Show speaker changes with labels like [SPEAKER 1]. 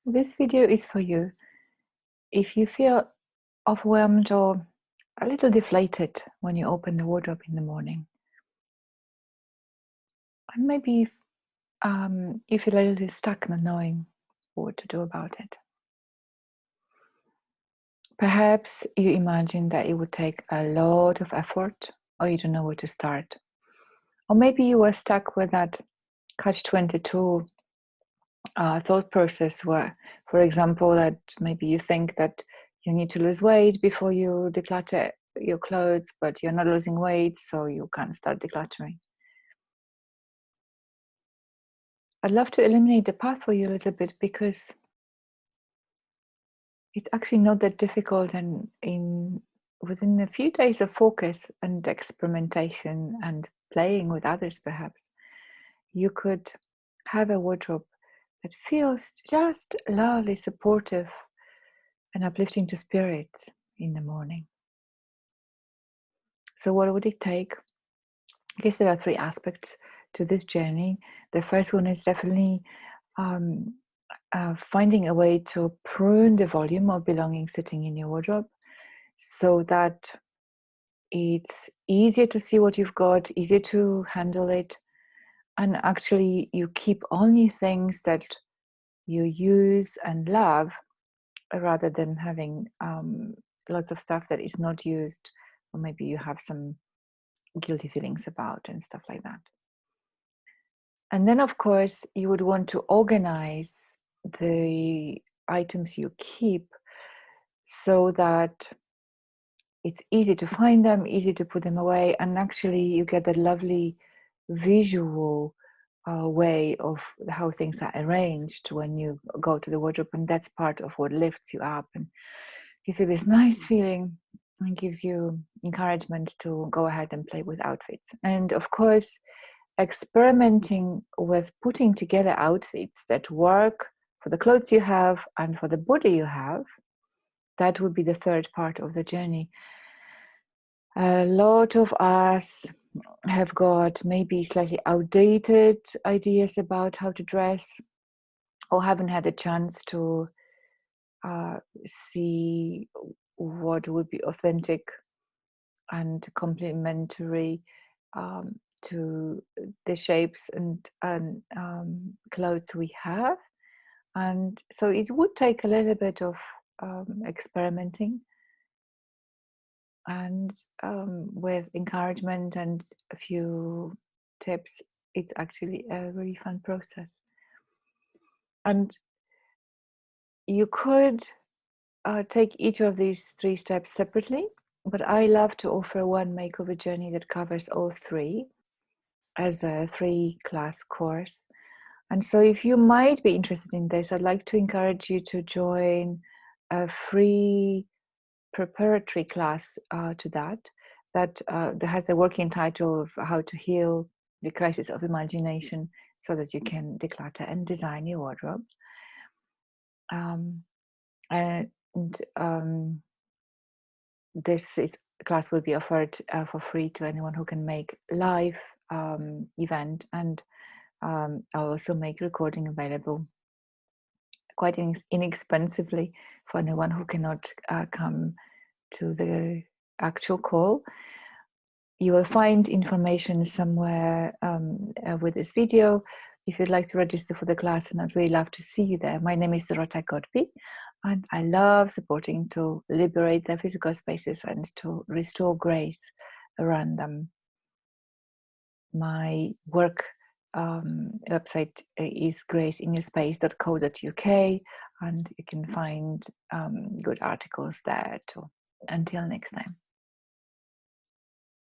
[SPEAKER 1] This video is for you if you feel overwhelmed or a little deflated when you open the wardrobe in the morning. And maybe you feel a little stuck not knowing what to do about it. Perhaps you imagine that it would take a lot of effort, or you don't know where to start. Or maybe you are stuck with that catch-22 thought process where, for example, that maybe you think that you need to lose weight before you declutter your clothes, but you're not losing weight, so you can't start decluttering. I'd love to illuminate the path for you a little bit because it's actually not that difficult, and within a few days of focus and experimentation and playing with others, perhaps, you could have a wardrobe that feels just lovely, supportive, and uplifting to spirits in the morning. So what would it take? I guess there are three aspects to this journey. The first one is definitely finding a way to prune the volume of belongings sitting in your wardrobe so that it's easier to see what you've got, easier to handle it, and actually you keep only things that you use and love, rather than having lots of stuff that is not used, or maybe you have some guilty feelings about and stuff like that. And then, of course, you would want to organize the items you keep so that it's easy to find them, easy to put them away, and actually you get that lovely visual way of how things are arranged when you go to the wardrobe, and that's part of what lifts you up and gives you this nice feeling and gives you encouragement to go ahead and play with outfits. And of course, experimenting with putting together outfits that work for the clothes you have and for the body you have, that would be the third part of the journey. A lot of us have got maybe slightly outdated ideas about how to dress, or haven't had the chance to see what would be authentic and complementary to the shapes and clothes we have. And so it would take a little bit of experimenting, and with encouragement and a few tips, it's actually a really fun process. And you could take each of these three steps separately, but I love to offer one makeover journey that covers all three as a 3-class course. And so if you might be interested in this, I'd like to encourage you to join a free preparatory class to that has the working title of How to Heal the Crisis of Imagination so that you can declutter and design your wardrobe. This class will be offered for free to anyone who can make live event, and I'll also make recording available quite inexpensively for anyone who cannot come to the actual call. You will find information somewhere with this video if you'd like to register for the class, and I'd really love to see you there. My name is Dorota Godby, and I love supporting to liberate their physical spaces and to restore grace around them. My work website is graceinyourspace.co.uk, and you can find good articles there too. Until next time.